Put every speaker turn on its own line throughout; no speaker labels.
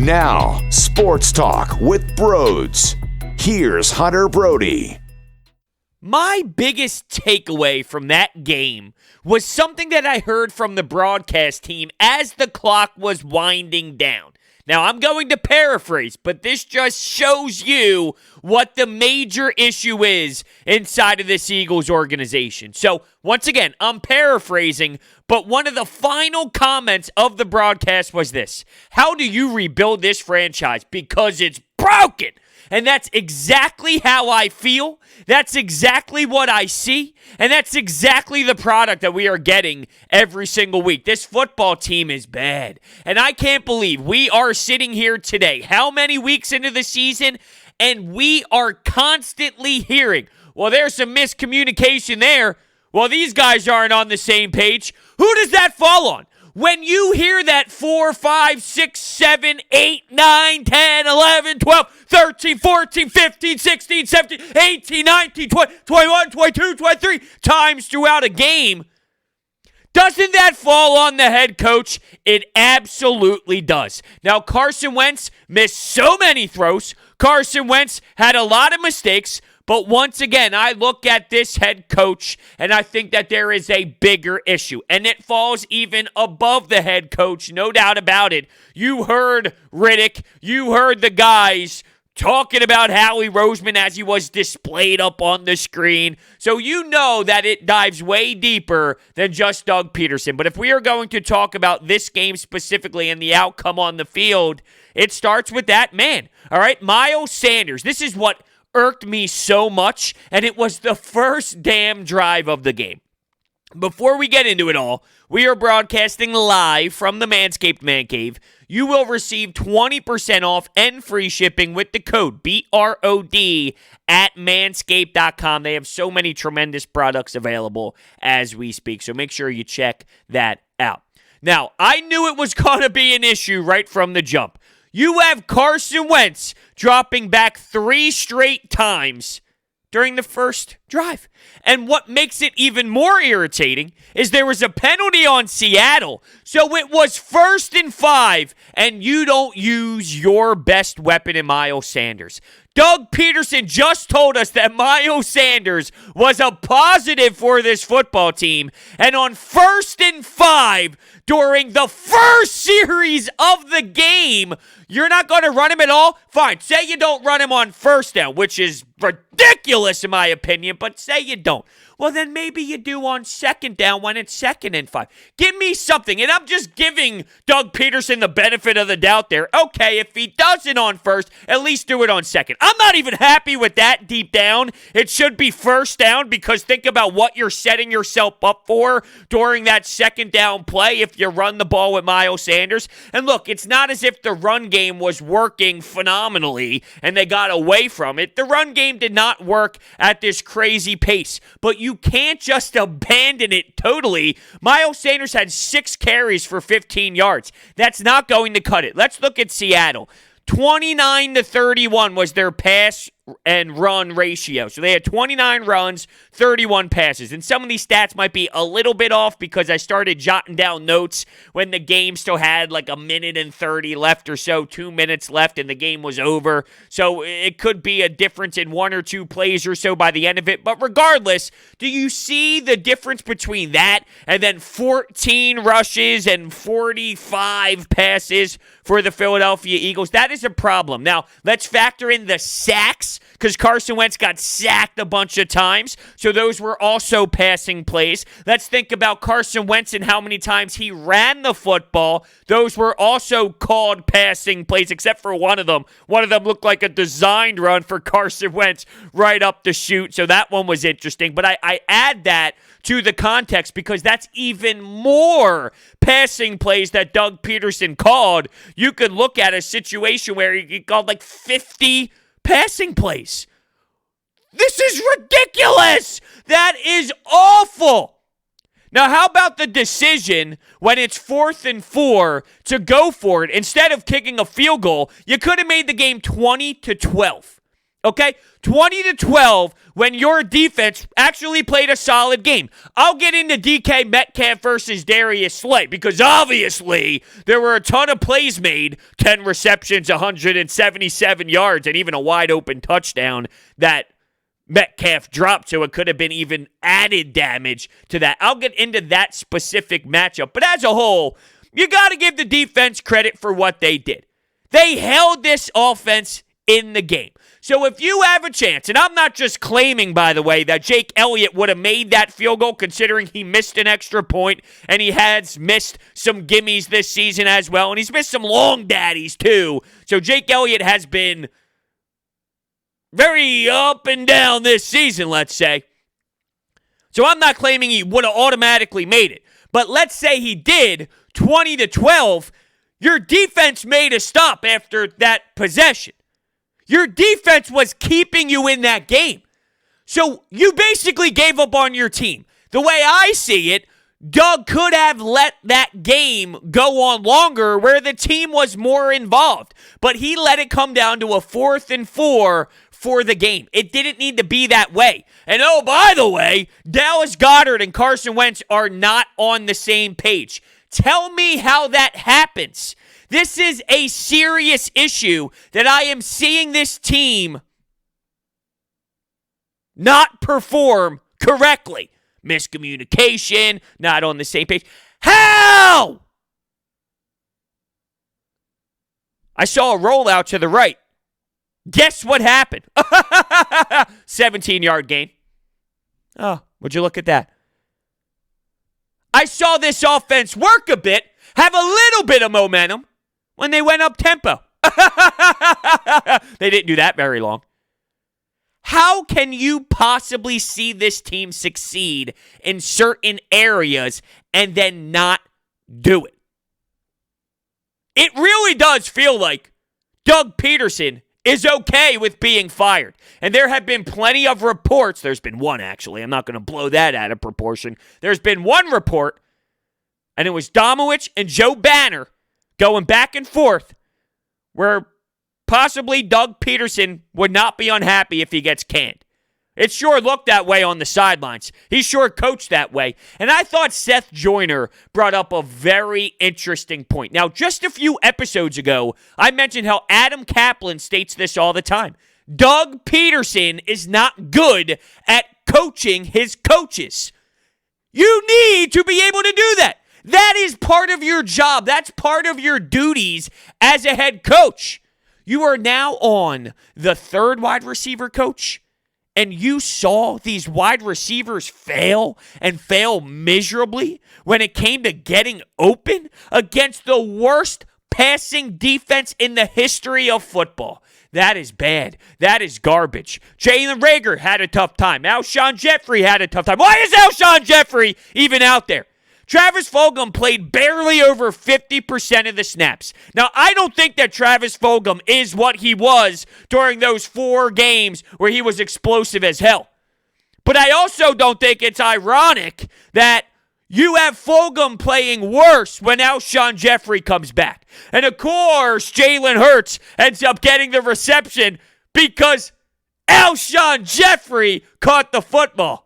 Now, Sports Talk with Broads. Here's Hunter Brody.
My biggest takeaway from that game was something that I heard from the broadcast team as the clock was winding down. Now, I'm going to paraphrase, but this just shows you what the major issue is inside of this Eagles organization. So, once again, I'm paraphrasing, but one of the final comments of the broadcast was this: how do you rebuild this franchise? Because it's broken. And that's exactly how I feel. That's exactly what I see. And that's exactly the product that we are getting every single week. This football team is bad. And I can't believe we are sitting here today, how many weeks into the season, and we are constantly hearing, well, there's some miscommunication there. Well, these guys aren't on the same page. Who does that fall on? When you hear that 4, 5, 6, 7, 8, 9, 10, 11, 12, 13, 14, 15, 16, 17, 18, 19, 20, 21, 22, 23 times throughout a game, doesn't that fall on the head coach? It absolutely does. Now, Carson Wentz missed so many throws. Carson Wentz had a lot of mistakes. But once again, I look at this head coach, and I think that there is a bigger issue. And it falls even above the head coach, no doubt about it. You heard Riddick. You heard the guys talking about Howie Roseman as he was displayed up on the screen. So you know that it dives way deeper than just Doug Pederson. But if we are going to talk about this game specifically and the outcome on the field, it starts with that man. All right, Miles Sanders. This is what irked me so much, and it was the first damn drive of the game. Before we get into it all, we are broadcasting live from the Manscaped Man Cave. You will receive 20% off and free shipping with the code BROD at manscaped.com. They have so many tremendous products available as we speak, so make sure you check that out. Now, I knew it was going to be an issue right from the jump. You have Carson Wentz dropping back 3 straight times during the first drive. And what makes it even more irritating is there was a penalty on Seattle. So it was 1st and 5, and you don't use your best weapon in Miles Sanders. Doug Pederson just told us that Miles Sanders was a positive for this football team. And on 1st and 5, during the first series of the game, you're not going to run him at all? Fine. Say you don't run him on first down, which is ridiculous in my opinion, but say you don't. Well, then maybe you do on second down when it's 2nd and 5. Give me something. And I'm just giving Doug Pederson the benefit of the doubt there. Okay, if he does it on first, at least do it on second. I'm not even happy with that deep down. It should be first down because think about what you're setting yourself up for during that second down play if you run the ball with Miles Sanders. And look, it's not as if the run game was working phenomenally and they got away from it. The run game did not work at this crazy pace. But you can't just abandon it totally. Miles Sanders had 6 carries for 15 yards. That's not going to cut it. Let's look at Seattle. 29-31 was their pass and run ratio. So they had 29 runs, 31 passes. And some of these stats might be a little bit off because I started jotting down notes when the game still had like 1:30 left or so, 2 minutes left, and the game was over. So it could be a difference in 1 or 2 plays or so by the end of it. But regardless, do you see the difference between that and then 14 rushes and 45 passes for the Philadelphia Eagles? That is a problem. Now, let's factor in the sacks because Carson Wentz got sacked a bunch of times. So those were also passing plays. Let's think about Carson Wentz and how many times he ran the football. Those were also called passing plays, except for one of them. One of them looked like a designed run for Carson Wentz right up the chute. So that one was interesting. But I add that to the context because that's even more passing plays that Doug Pederson called. You could look at a situation where he called like 50 passing plays. This is ridiculous. That is awful. Now, how about the decision when it's 4th and 4 to go for it? Instead of kicking a field goal, you could have made the game 20-12. Okay? 20-12 when your defense actually played a solid game. I'll get into DK Metcalf versus Darius Slay because obviously there were a ton of plays made, 10 receptions, 177 yards, and even a wide open touchdown that Metcalf dropped, so it could have been even added damage to that. I'll get into that specific matchup. But as a whole, you got to give the defense credit for what they did. They held this offense in the game. So if you have a chance, and I'm not just claiming, by the way, that Jake Elliott would have made that field goal considering he missed an extra point and he has missed some gimmies this season as well, and he's missed some long daddies too. So Jake Elliott has been very up and down this season, let's say. So I'm not claiming he would have automatically made it. But let's say he did, 20-12, your defense made a stop after that possession. Your defense was keeping you in that game. So you basically gave up on your team. The way I see it, Doug could have let that game go on longer where the team was more involved. But he let it come down to a 4th and 4 for the game. It didn't need to be that way. And oh, by the way, Dallas Goedert and Carson Wentz are not on the same page. Tell me how that happens. This is a serious issue that I am seeing this team not perform correctly. Miscommunication, not on the same page. How? I saw a rollout to the right. Guess what happened? 17-yard gain. Oh, would you look at that? I saw this offense work a bit, have a little bit of momentum when they went up tempo. They didn't do that very long. How can you possibly see this team succeed in certain areas and then not do it? It really does feel like Doug Pederson is okay with being fired. And there have been plenty of reports. There's been one, actually. I'm not going to blow that out of proportion. There's been one report, and it was Domowitch and Joe Banner going back and forth where possibly Doug Pederson would not be unhappy if he gets canned. It sure looked that way on the sidelines. He sure coached that way. And I thought Seth Joyner brought up a very interesting point. Now, just a few episodes ago, I mentioned how Adam Kaplan states this all the time. Doug Pederson is not good at coaching his coaches. You need to be able to do that. That is part of your job. That's part of your duties as a head coach. You are now on the 3rd wide receiver coach, and you saw these wide receivers fail and fail miserably when it came to getting open against the worst passing defense in the history of football. That is bad. That is garbage. Jalen Reagor had a tough time. Alshon Jeffrey had a tough time. Why is Alshon Jeffrey even out there? Travis Fulgham played barely over 50% of the snaps. Now, I don't think that Travis Fulgham is what he was during those 4 games where he was explosive as hell. But I also don't think it's ironic that you have Fulgham playing worse when Alshon Jeffrey comes back. And of course, Jalen Hurts ends up getting the reception because Alshon Jeffrey caught the football.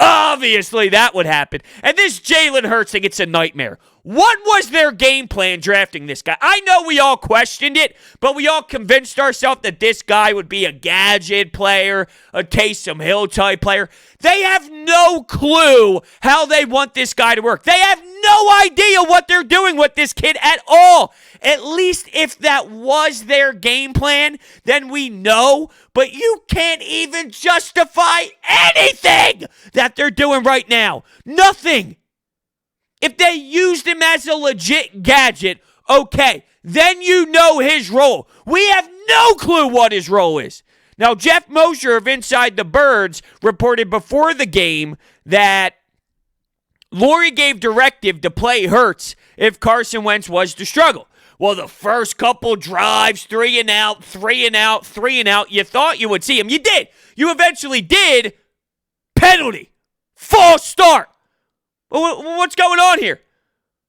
Obviously, that would happen. And this Jalen Hurts thing, it's a nightmare. What was their game plan drafting this guy? I know we all questioned it, but we all convinced ourselves that this guy would be a gadget player, a Taysom Hill type player. They have no clue how they want this guy to work. They have no idea what they're doing with this kid at all. At least if that was their game plan, then we know. But you can't even justify anything that they're doing right now. Nothing. If they used him as a legit gadget, okay, then you know his role. We have no clue what his role is. Now, Jeff Mosher of Inside the Birds reported before the game that Lurie gave directive to play Hurts if Carson Wentz was to struggle. Well, the first couple drives, 3 and out, 3 and out, 3 and out, you thought you would see him. You did. You eventually did. Penalty. False start. What's going on here?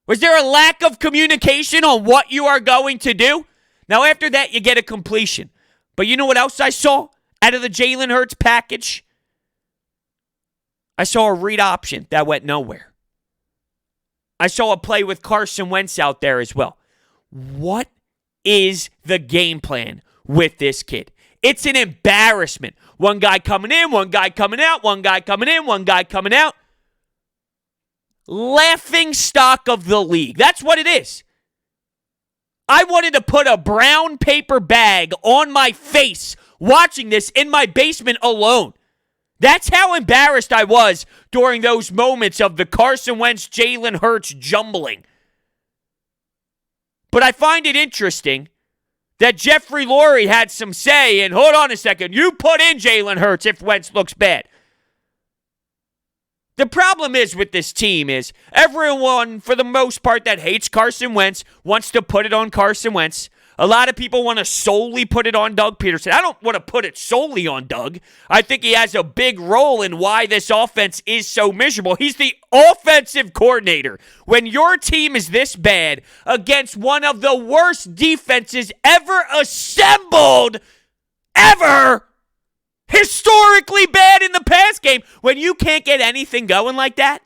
Was there a lack of communication on what you are going to do? Now, after that, you get a completion. But you know what else I saw? out of the Jalen Hurts package? I saw a read option that went nowhere. I saw a play with Carson Wentz out there as well. What is the game plan with this kid? It's an embarrassment. One guy coming in, one guy coming out, one guy coming in, one guy coming out. Laughing stock of the league. That's what it is. I wanted to put a brown paper bag on my face watching this in my basement alone. That's how embarrassed I was during those moments of the Carson Wentz, Jalen Hurts jumbling. But I find it interesting that Jeffrey Lurie had some say in, hold on a second, you put in Jalen Hurts if Wentz looks bad. The problem is with this team is everyone, for the most part, that hates Carson Wentz wants to put it on Carson Wentz. A lot of people want to solely put it on Doug Pederson. I don't want to put it solely on Doug. I think he has a big role in why this offense is so miserable. He's the offensive coordinator. When your team is this bad against one of the worst defenses ever assembled, ever, historically bad in the pass game, when you can't get anything going like that,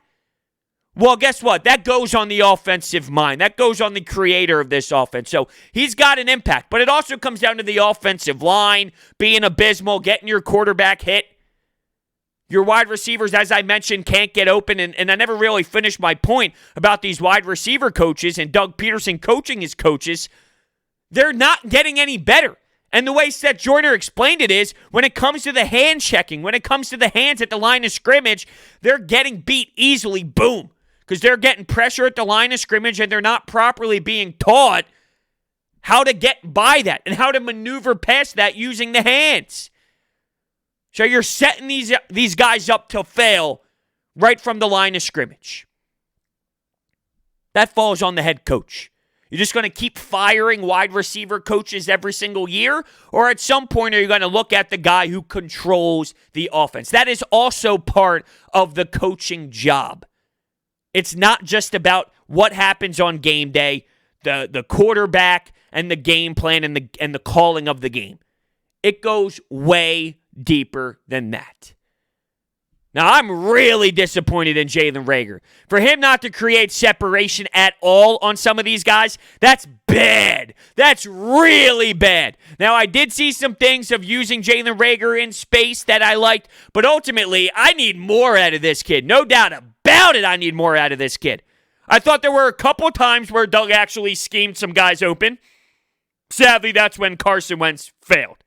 well, guess what? That goes on the offensive mind. That goes on the creator of this offense. So he's got an impact. But it also comes down to the offensive line being abysmal, getting your quarterback hit. Your wide receivers, as I mentioned, can't get open. And I never really finished my point about these wide receiver coaches and Doug Pederson coaching his coaches. They're not getting any better. And the way Seth Joyner explained it is, when it comes to the hand checking, when it comes to the hands at the line of scrimmage, they're getting beat easily. Boom. Because they're getting pressure at the line of scrimmage and they're not properly being taught how to get by that and how to maneuver past that using the hands. So you're setting these guys up to fail right from the line of scrimmage. That falls on the head coach. You're just going to keep firing wide receiver coaches every single year? Or at some point are you going to look at the guy who controls the offense? That is also part of the coaching job. It's not just about what happens on game day, the quarterback and the game plan and the calling of the game. It goes way deeper than that. Now, I'm really disappointed in Jalen Reagor. For him not to create separation at all on some of these guys, that's bad. That's really bad. Now, I did see some things of using Jalen Reagor in space that I liked, but ultimately, I need more out of this kid. No doubt about it, I need more out of this kid. I thought there were a couple times where Doug actually schemed some guys open. Sadly, that's when Carson Wentz failed.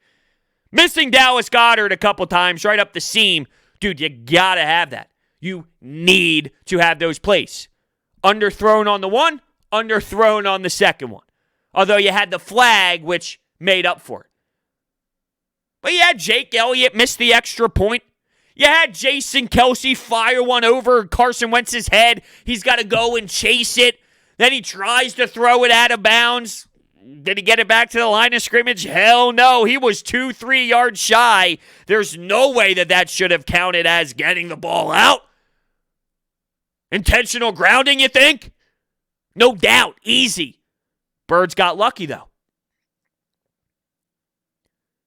Missing Dallas Goedert a couple times right up the seam. Dude, you gotta have that. You need to have those plays. Underthrown on the one, underthrown on the second one. Although you had the flag, which made up for it. But you had Jake Elliott miss the extra point. You had Jason Kelce fire one over Carson Wentz's head. He's got to go and chase it. Then he tries to throw it out of bounds. Did he get it back to the line of scrimmage? Hell no. He was 2-3 yards shy. There's no way that should have counted as getting the ball out. Intentional grounding, you think? No doubt. Easy. Birds got lucky, though.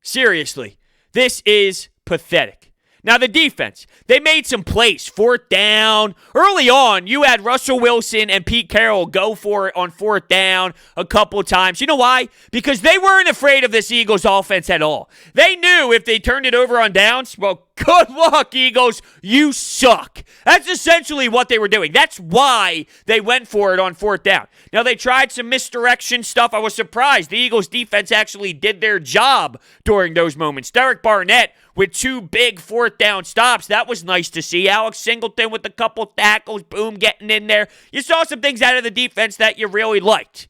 Seriously, this is pathetic. Now, the defense, they made some plays. Fourth down. Early on, you had Russell Wilson and Pete Carroll go for it on fourth down a couple times. You know why? Because they weren't afraid of this Eagles offense at all. They knew if they turned it over on downs, well, good luck, Eagles. You suck. That's essentially what they were doing. That's why they went for it on fourth down. Now, they tried some misdirection stuff. I was surprised. The Eagles defense actually did their job during those moments. Derek Barnett with 2 big fourth down stops. That was nice to see. Alex Singleton with a couple tackles. Boom, getting in there. You saw some things out of the defense that you really liked.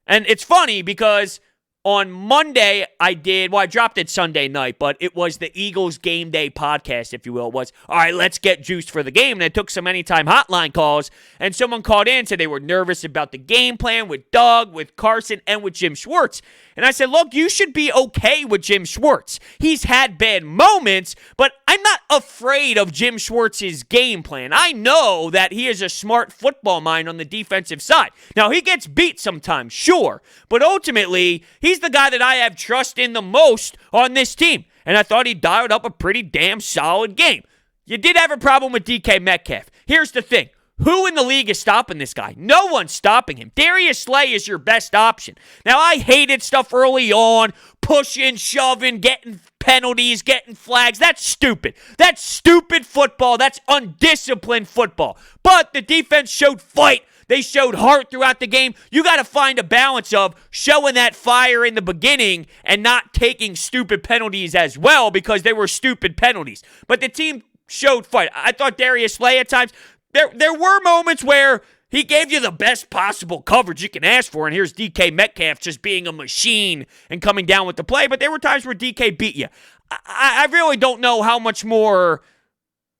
And it's funny because on Monday, I dropped it Sunday night, but it was the Eagles Game Day podcast, if you will. It was, all right, let's get juiced for the game. And I took some anytime hotline calls, and someone called in and said they were nervous about the game plan with Doug, with Carson, and with Jim Schwartz. And I said, look, you should be okay with Jim Schwartz. He's had bad moments, but I'm not afraid of Jim Schwartz's game plan. I know that he is a smart football mind on the defensive side. Now, he gets beat sometimes, sure, but ultimately, he's the guy that I have trust in the most on this team. and I thought he dialed up a pretty damn solid game. You did have a problem with DK Metcalf. Here's the thing. Who in the league is stopping this guy? No one's stopping him. Darius Slay is your best option. Now, I hated stuff early on, pushing, shoving, getting penalties, getting flags. That's stupid. That's stupid football. That's undisciplined football. But the defense showed fight. They showed heart throughout the game. You got to find a balance of showing that fire in the beginning and not taking stupid penalties as well, because they were stupid penalties. But the team showed fight. I thought Darius Slay at times, there were moments where he gave you the best possible coverage you can ask for, and here's DK Metcalf just being a machine and coming down with the play, but there were times where DK beat you. I really don't know how much more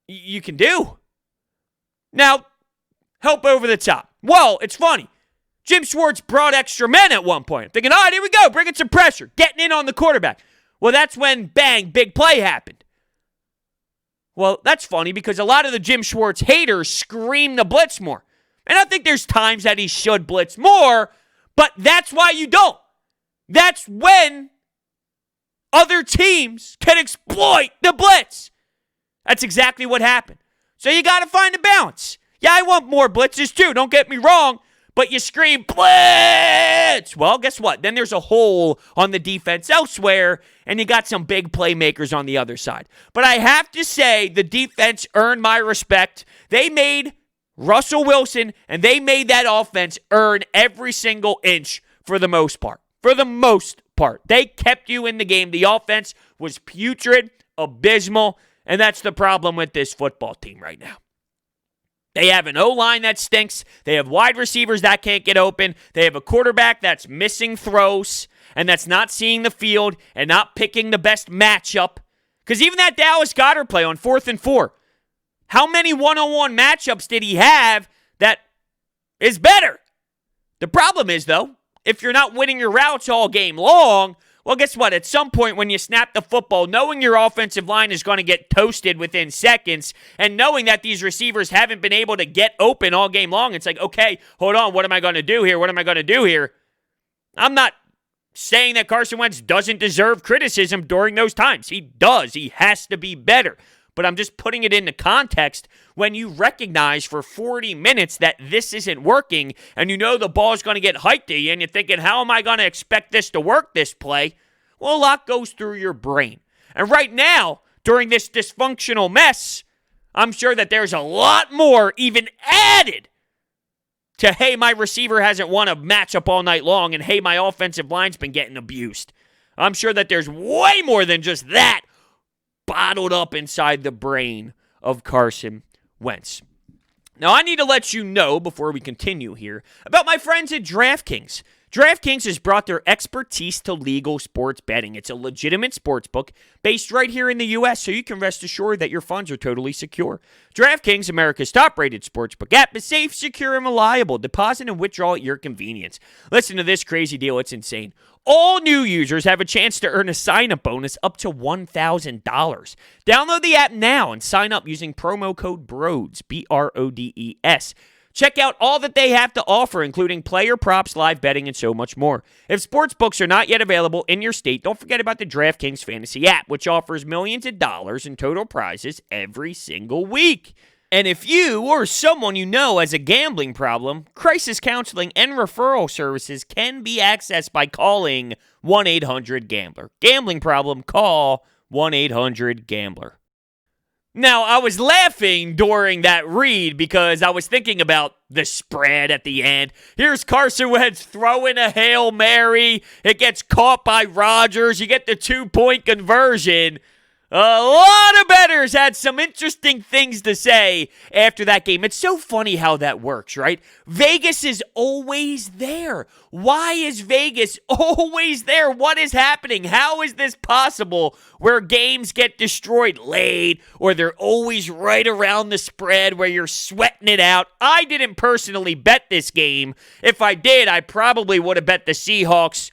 you can do. Now, help over the top. Well, it's funny. Jim Schwartz brought extra men at one point. Thinking, all right, here we go, bringing some pressure, getting in on the quarterback. Well, that's when, bang, big play happened. Well, that's funny because a lot of the Jim Schwartz haters scream the blitz more. And I think there's times that he should blitz more, but that's why you don't. That's when other teams can exploit the blitz. That's exactly what happened. So you got to find a balance. Yeah, I want more blitzes too, don't get me wrong, but you scream, blitz! Well, guess what? Then there's a hole on the defense elsewhere, and you got some big playmakers on the other side. But I have to say, the defense earned my respect. They made Russell Wilson, and they made that offense earn every single inch for the most part. For the most part. They kept you in the game. The offense was putrid, abysmal, and that's the problem with this football team right now. They have an O-line that stinks. They have wide receivers that can't get open. They have a quarterback that's missing throws and that's not seeing the field and not picking the best matchup. Because even that Dallas Goedert play on 4th and 4, how many one-on-one matchups did he have that is better? The problem is, though, if you're not winning your routes all game long, well, guess what? At some point when you snap the football, knowing your offensive line is going to get toasted within seconds and knowing that these receivers haven't been able to get open all game long, it's like, okay, hold on, what am I going to do here? What am I going to do here? I'm not saying that Carson Wentz doesn't deserve criticism during those times. He does. He has to be better. But I'm just putting it into context when you recognize for 40 minutes that this isn't working and you know the ball's going to get hiked to you and you're thinking, how am I going to expect this to work, this play? Well, a lot goes through your brain. And right now, during this dysfunctional mess, I'm sure that there's a lot more even added to, hey, my receiver hasn't won a matchup all night long and, hey, my offensive line's been getting abused. I'm sure that there's way more than just that bottled up inside the brain of Carson Wentz. Now, I need to let you know, before we continue here, about my friends at DraftKings. DraftKings has brought their expertise to legal sports betting. It's a legitimate sports book based right here in the U.S., so you can rest assured that your funds are totally secure. DraftKings, America's top-rated sportsbook app, is safe, secure, and reliable. Deposit and withdraw at your convenience. Listen to this crazy deal. It's insane. All new users have a chance to earn a sign-up bonus up to $1,000. Download the app now and sign up using promo code BRODES, BRODES. Check out all that they have to offer, including player props, live betting, and so much more. If sportsbooks are not yet available in your state, don't forget about the DraftKings Fantasy app, which offers millions of dollars in total prizes every single week. And if you or someone you know has a gambling problem, crisis counseling and referral services can be accessed by calling 1-800-GAMBLER. Gambling problem, call 1-800-GAMBLER. Now, I was laughing during that read because I was thinking about the spread at the end. Here's Carson Wentz throwing a Hail Mary. It gets caught by Rodgers. You get the 2-point conversion. A lot of bettors had some interesting things to say after that game. It's so funny how that works, right? Vegas is always there. Why is Vegas always there? What is happening? How is this possible where games get destroyed late or they're always right around the spread where you're sweating it out? I didn't personally bet this game. If I did, I probably would have bet the Seahawks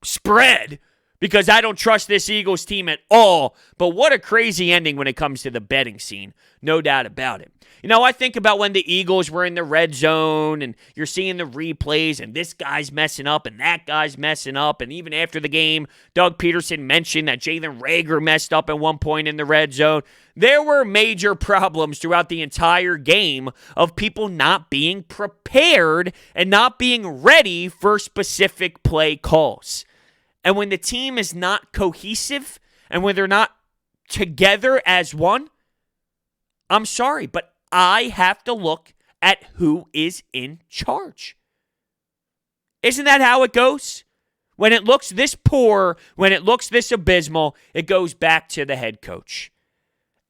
spread, because I don't trust this Eagles team at all. But what a crazy ending when it comes to the betting scene. No doubt about it. I think about when the Eagles were in the red zone and you're seeing the replays and this guy's messing up and that guy's messing up. And even after the game, Doug Pederson mentioned that Jalen Reagor messed up at one point in the red zone. There were major problems throughout the entire game of people not being prepared and not being ready for specific play calls. And when the team is not cohesive and when they're not together as one, I'm sorry, but I have to look at who is in charge. Isn't that how it goes? When it looks this poor, when it looks this abysmal, it goes back to the head coach.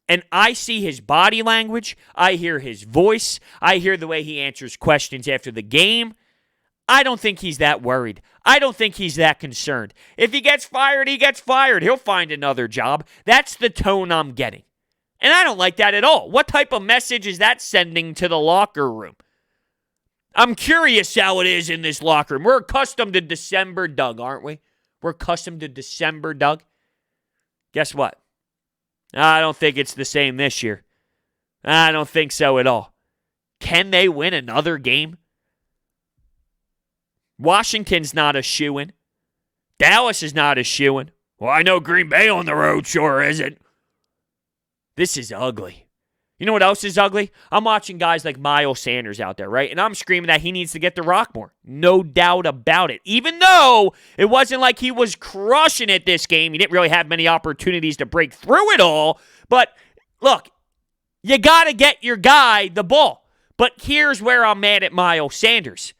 And I see his body language. I hear his voice. I hear the way he answers questions after the game. I don't think he's that worried. I don't think he's that concerned. If he gets fired, he gets fired. He'll find another job. That's the tone I'm getting. And I don't like that at all. What type of message is that sending to the locker room? I'm curious how it is in this locker room. We're accustomed to December Doug, aren't we? We're accustomed to December Doug. Guess what? I don't think it's the same this year. I don't think so at all. Can they win another game? Washington's not a shoo-in. Dallas is not a shoo-in. Well, I know Green Bay on the road sure isn't. This is ugly. You know what else is ugly? I'm watching guys like Miles Sanders out there, right? And I'm screaming that he needs to get the rock more. No doubt about it. Even though it wasn't like he was crushing it this game. He didn't really have many opportunities to break through it all. But look, you got to get your guy the ball. But here's where I'm mad at Miles Sanders.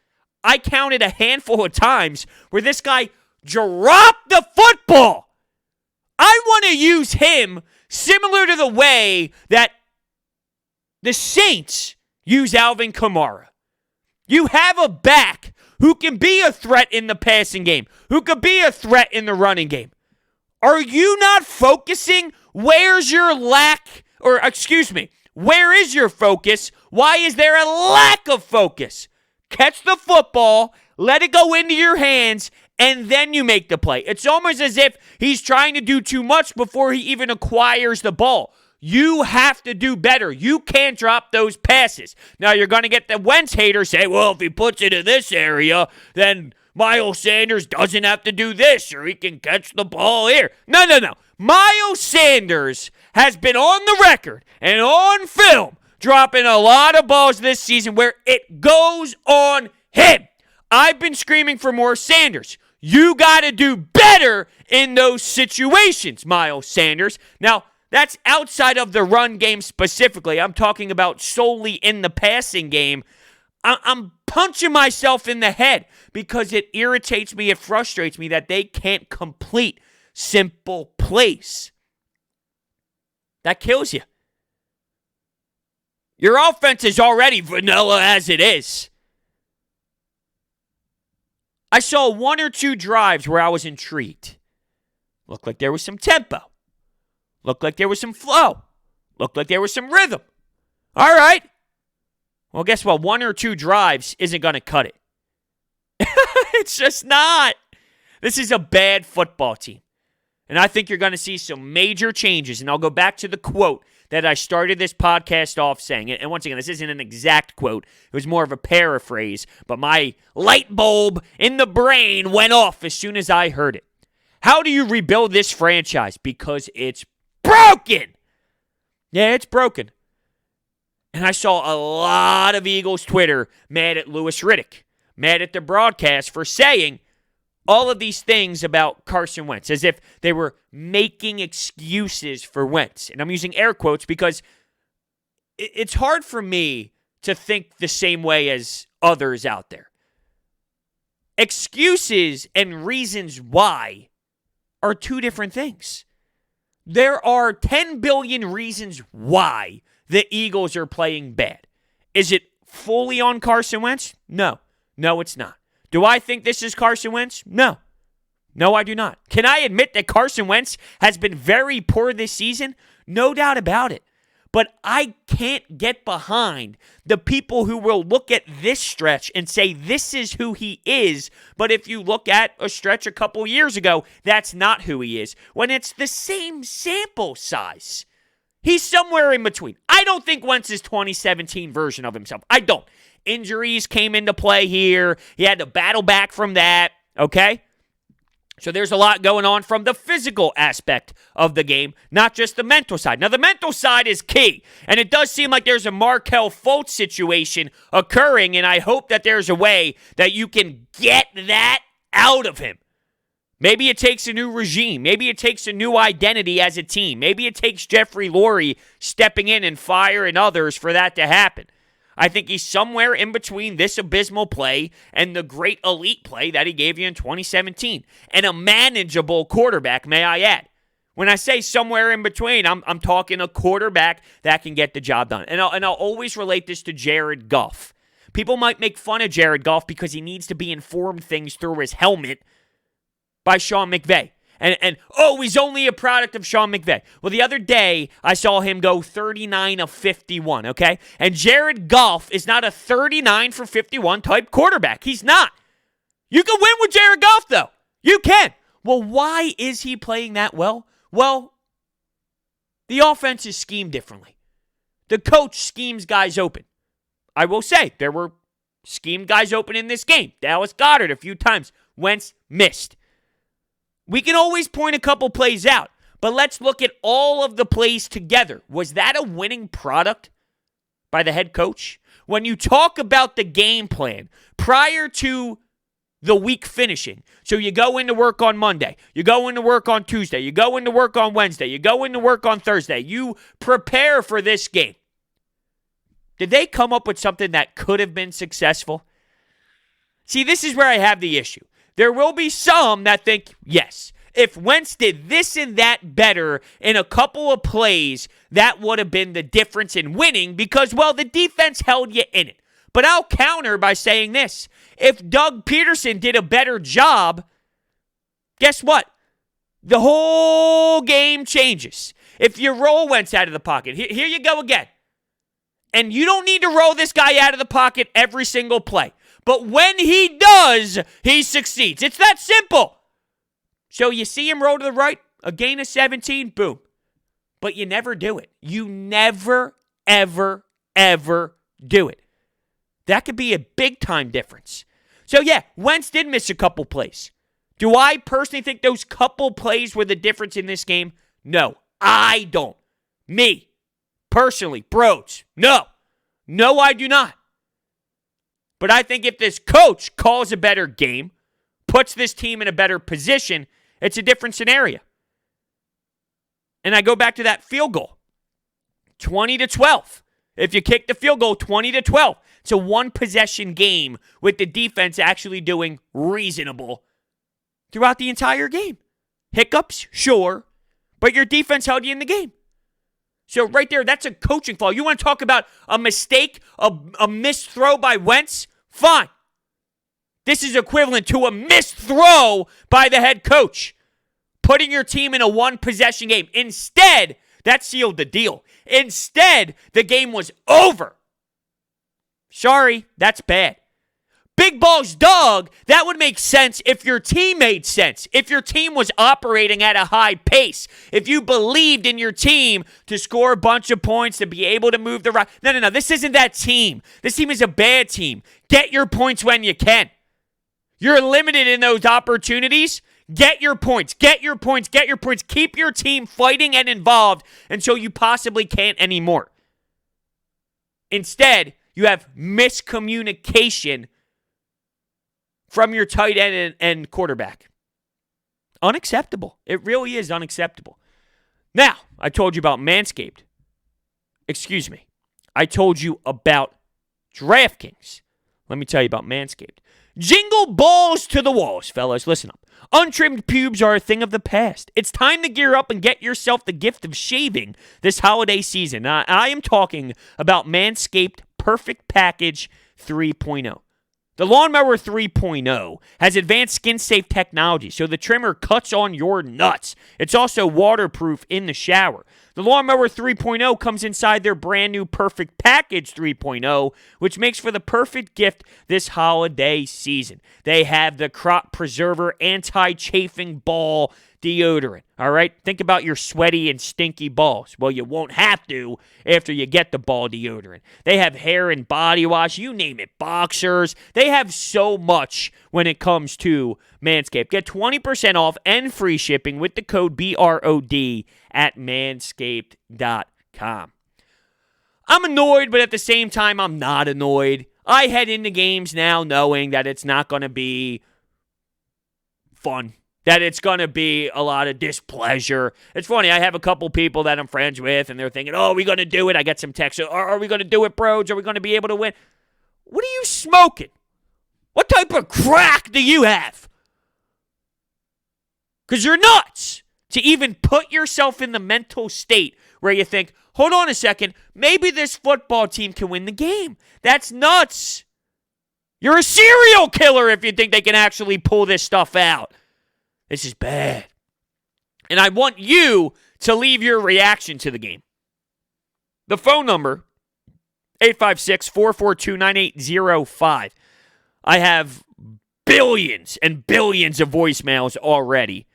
I counted a handful of times where this guy dropped the football. I want to use him similar to the way that the Saints use Alvin Kamara. You have a back who can be a threat in the passing game, who could be a threat in the running game. Are you not focusing? Where's your lack? Where is your focus? Why is there a lack of focus? Catch the football, let it go into your hands, and then you make the play. It's almost as if he's trying to do too much before he even acquires the ball. You have to do better. You can't drop those passes. Now, you're going to get the Wentz hater say, well, if he puts it in this area, then Miles Sanders doesn't have to do this, or he can catch the ball here. No. Miles Sanders has been on the record and on film dropping a lot of balls this season where it goes on him. I've been screaming for more Sanders. You got to do better in those situations, Miles Sanders. Now, that's outside of the run game specifically. I'm talking about solely in the passing game. I'm punching myself in the head because it irritates me, it frustrates me that they can't complete simple plays. That kills you. Your offense is already vanilla as it is. I saw one or two drives where I was intrigued. Looked like there was some tempo. Looked like there was some flow. Looked like there was some rhythm. All right. Well, guess what? One or two drives isn't going to cut it. It's just not. This is a bad football team. And I think you're going to see some major changes. And I'll go back to the quote that I started this podcast off saying. And once again, this isn't an exact quote. It was more of a paraphrase. But my light bulb in the brain went off as soon as I heard it. How do you rebuild this franchise? Because it's broken. Yeah, it's broken. And I saw a lot of Eagles Twitter mad at Louis Riddick, mad at the broadcast for saying all of these things about Carson Wentz, as if they were making excuses for Wentz. And I'm using air quotes because it's hard for me to think the same way as others out there. Excuses and reasons why are two different things. There are 10 billion reasons why the Eagles are playing bad. Is it fully on Carson Wentz? No. No, it's not. Do I think this is Carson Wentz? No. No, I do not. Can I admit that Carson Wentz has been very poor this season? No doubt about it. But I can't get behind the people who will look at this stretch and say this is who he is. But if you look at a stretch a couple years ago, that's not who he is. When it's the same sample size. He's somewhere in between. I don't think Wentz is 2017 version of himself. I don't. Injuries came into play here. He had to battle back from that, okay? So there's a lot going on from the physical aspect of the game, not just the mental side. Now, the mental side is key, and it does seem like there's a Markelle Fultz situation occurring, and I hope that there's a way that you can get that out of him. Maybe it takes a new regime. Maybe it takes a new identity as a team. Maybe it takes Jeffrey Lurie stepping in and firing others for that to happen. I think he's somewhere in between this abysmal play and the great elite play that he gave you in 2017. And a manageable quarterback, may I add. When I say somewhere in between, I'm talking a quarterback that can get the job done. And I'll always relate this to Jared Goff. People might make fun of Jared Goff because he needs to be informed things through his helmet by Sean McVay. And he's only a product of Sean McVay. Well, the other day, I saw him go 39 of 51, okay? And Jared Goff is not a 39 for 51 type quarterback. He's not. You can win with Jared Goff, though. You can. Well, why is he playing that well? Well, the offense is schemed differently. The coach schemes guys open. I will say, there were schemed guys open in this game. Dallas Goedert a few times. Wentz missed. We can always point a couple plays out, but let's look at all of the plays together. Was that a winning product by the head coach? When you talk about the game plan prior to the week finishing, so you go into work on Monday, you go into work on Tuesday, you go into work on Wednesday, you go into work on Thursday, you prepare for this game. Did they come up with something that could have been successful? See, this is where I have the issue. There will be some that think, yes, if Wentz did this and that better in a couple of plays, that would have been the difference in winning because, well, the defense held you in it. But I'll counter by saying this. If Doug Pederson did a better job, guess what? The whole game changes. If you roll Wentz out of the pocket, here you go again. And you don't need to roll this guy out of the pocket every single play. But when he does, he succeeds. It's that simple. So you see him roll to the right, a gain of 17, boom. But you never do it. You never, ever, ever do it. That could be a big-time difference. So yeah, Wentz did miss a couple plays. Do I personally think those couple plays were the difference in this game? No, I don't. Me, personally, bros, no. No, I do not. But I think if this coach calls a better game, puts this team in a better position, it's a different scenario. And I go back to that field goal. 20-12. If you kick the field goal, 20-12. It's a one-possession game with the defense actually doing reasonable throughout the entire game. Hiccups, sure, but your defense held you in the game. So right there, that's a coaching flaw. You want to talk about a mistake, a missed throw by Wentz? Fine. This is equivalent to a missed throw by the head coach, putting your team in a one-possession game. Instead, that sealed the deal. Instead, the game was over. Sorry, that's bad. Big balls, Doug, that would make sense if your team made sense. If your team was operating at a high pace. If you believed in your team to score a bunch of points, to be able to move the right. No. This isn't that team. This team is a bad team. Get your points when you can. You're limited in those opportunities. Get your points. Get your points. Get your points. Keep your team fighting and involved until you possibly can't anymore. Instead, you have miscommunication from your tight end and quarterback. Unacceptable. It really is unacceptable. Now, I told you about Manscaped. Excuse me. I told you about DraftKings. Let me tell you about Manscaped. Jingle balls to the walls, fellas. Listen up. Untrimmed pubes are a thing of the past. It's time to gear up and get yourself the gift of shaving this holiday season. I am talking about Manscaped Perfect Package 3.0. The Lawnmower 3.0 has advanced skin-safe technology, so the trimmer cuts on your nuts. It's also waterproof in the shower. The Lawnmower 3.0 comes inside their brand new Perfect Package 3.0, which makes for the perfect gift this holiday season. They have the Crop Preserver Anti-Chafing Ball Deodorant. All right? Think about your sweaty and stinky balls. Well, you won't have to after you get the ball deodorant. They have hair and body wash, you name it, boxers. They have so much when it comes to Manscaped. Get 20% off and free shipping with the code BROD at manscaped.com. I'm annoyed, but at the same time, I'm not annoyed. I head into games now knowing that it's not going to be fun, that it's going to be a lot of displeasure. It's funny, I have a couple people that I'm friends with, and they're thinking, oh, are we going to do it? I get some texts, are we going to do it, bros? Are we going to be able to win? What are you smoking? What type of crack do you have? Because you're nuts to even put yourself in the mental state where you think, hold on a second, maybe this football team can win the game. That's nuts. You're a serial killer if you think they can actually pull this stuff out. This is bad. And I want you to leave your reaction to the game. The phone number, 856-442-9805. I have billions and billions of voicemails already.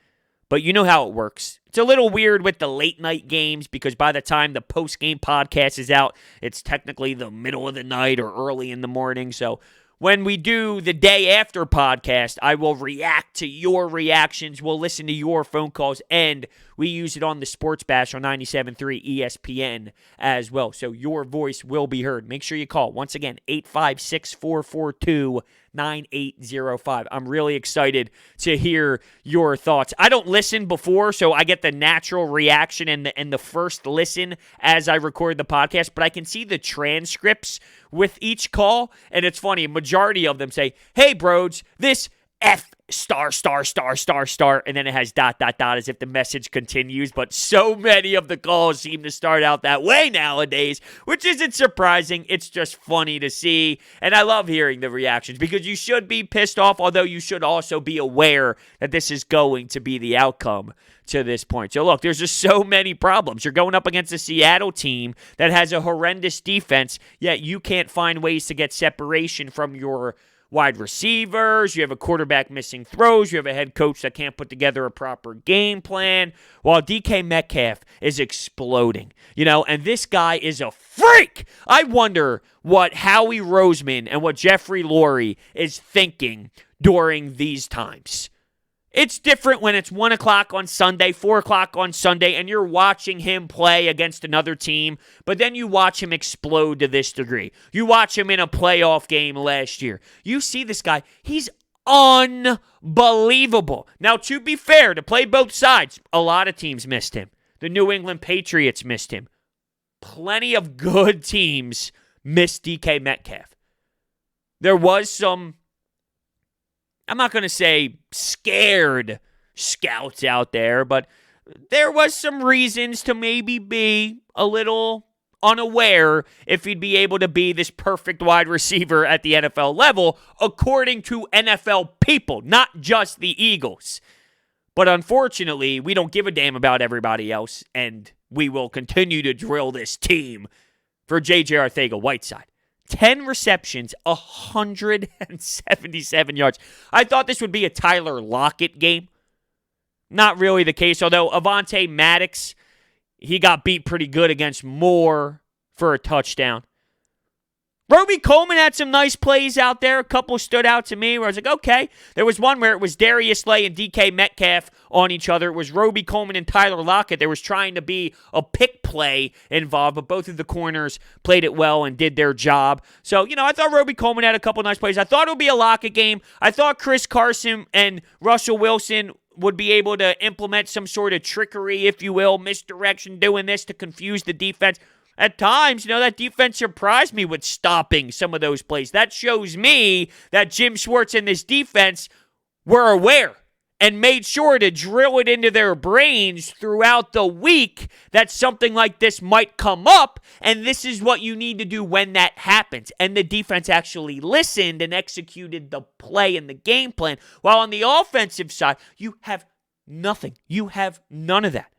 But you know how it works. It's a little weird with the late night games because by the time the post-game podcast is out, it's technically the middle of the night or early in the morning. So when we do the day after podcast, I will react to your reactions. We'll listen to your phone calls, and we use it on the Sports Bash on 97.3 ESPN as well. So your voice will be heard. Make sure you call. Once again, 856-442-9805. I'm really excited to hear your thoughts. I don't listen before, so I get the natural reaction and the first listen as I record the podcast, but I can see the transcripts with each call, and it's funny. A majority of them say, hey, bros, this F star, and then it has ... as if the message continues, but so many of the calls seem to start out that way nowadays, which isn't surprising. It's just funny to see, and I love hearing the reactions because you should be pissed off, although you should also be aware that this is going to be the outcome to this point. So look, there's just so many problems. You're going up against a Seattle team that has a horrendous defense, yet you can't find ways to get separation from your wide receivers, you have a quarterback missing throws, you have a head coach that can't put together a proper game plan, while DK Metcalf is exploding, and this guy is a freak. I wonder what Howie Roseman and what Jeffrey Lurie is thinking during these times. It's different when it's 1 o'clock on Sunday, 4 o'clock on Sunday, and you're watching him play against another team, but then you watch him explode to this degree. You watch him in a playoff game last year. You see this guy, he's unbelievable. Now, to be fair, to play both sides, a lot of teams missed him. The New England Patriots missed him. Plenty of good teams missed DK Metcalf. There was some, I'm not going to say scared scouts out there, but there was some reasons to maybe be a little unaware if he'd be able to be this perfect wide receiver at the NFL level, according to NFL people, not just the Eagles. But unfortunately, we don't give a damn about everybody else, and we will continue to drill this team for J.J. Arcega-Whiteside. 10 receptions, 177 yards. I thought this would be a Tyler Lockett game. Not really the case, although Avonte Maddox, he got beat pretty good against Moore for a touchdown. Roby Coleman had some nice plays out there. A couple stood out to me where I was like, okay. There was one where it was Darius Slay and DK Metcalf on each other. It was Roby Coleman and Tyler Lockett. There was trying to be a pick play involved, but both of the corners played it well and did their job. So, I thought Roby Coleman had a couple nice plays. I thought it would be a Lockett game. I thought Chris Carson and Russell Wilson would be able to implement some sort of trickery, if you will, misdirection, doing this to confuse the defense. At times, that defense surprised me with stopping some of those plays. That shows me that Jim Schwartz and this defense were aware and made sure to drill it into their brains throughout the week that something like this might come up, and this is what you need to do when that happens. And the defense actually listened and executed the play and the game plan. While on the offensive side, you have nothing. You have none of that.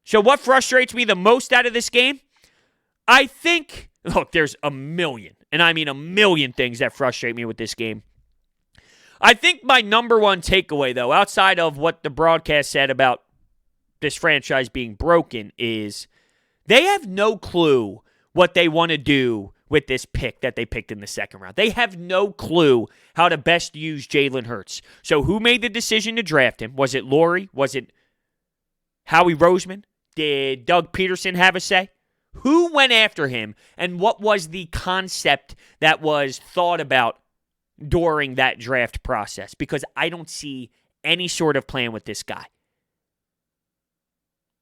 So what frustrates me the most out of this game? I think, look, there's a million, and I mean a million things that frustrate me with this game. I think my number one takeaway, though, outside of what the broadcast said about this franchise being broken, is they have no clue what they want to do with this pick that they picked in the second round. They have no clue how to best use Jalen Hurts. So who made the decision to draft him? Was it Laurie? Was it Howie Roseman? Did Doug Pederson have a say? Who went after him, and what was the concept that was thought about during that draft process? Because I don't see any sort of plan with this guy.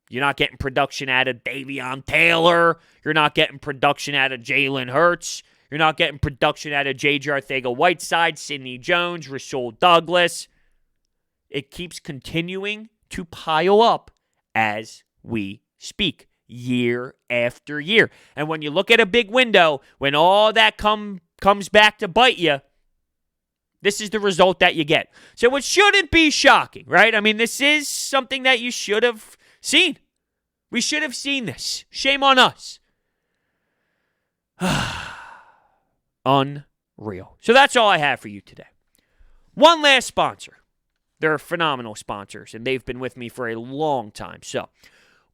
You're not getting production out of Davion Taylor. You're not getting production out of Jalen Hurts. You're not getting production out of J.J. Arcega-Whiteside, Sidney Jones, Rasul Douglas. It keeps continuing to pile up as we speak, year after year. And when you look at a big window, when all that comes back to bite you, this is the result that you get. So it shouldn't be shocking, right? I mean, this is something that you should have seen. We should have seen this. Shame on us. Unreal. So that's all I have for you today. One last sponsor. They're phenomenal sponsors, and they've been with me for a long time. So,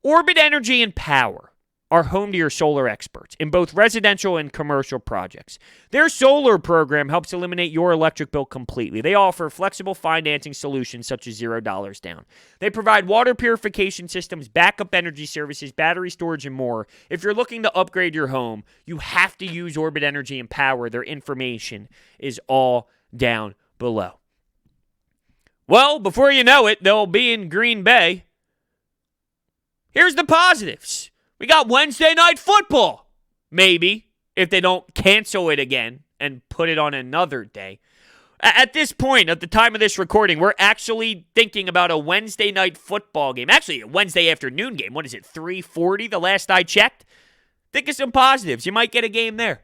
Orbit Energy and Power are home to your solar experts in both residential and commercial projects. Their solar program helps eliminate your electric bill completely. They offer flexible financing solutions such as $0 down. They provide water purification systems, backup energy services, battery storage, and more. If you're looking to upgrade your home, you have to use Orbit Energy and Power. Their information is all down below. Well, before you know it, they'll be in Green Bay. Here's the positives. We got Wednesday Night Football. Maybe, if they don't cancel it again and put it on another day. At this point, at the time of this recording, we're actually thinking about a Wednesday Night Football game. Actually, a Wednesday afternoon game. What is it, 3:40 the last I checked? Think of some positives. You might get a game there.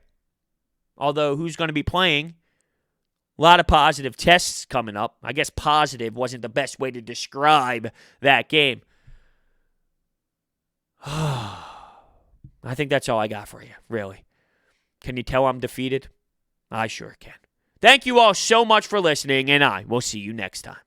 Although, who's going to be playing? A lot of positive tests coming up. I guess positive wasn't the best way to describe that game. I think that's all I got for you, really. Can you tell I'm defeated? I sure can. Thank you all so much for listening, and I will see you next time.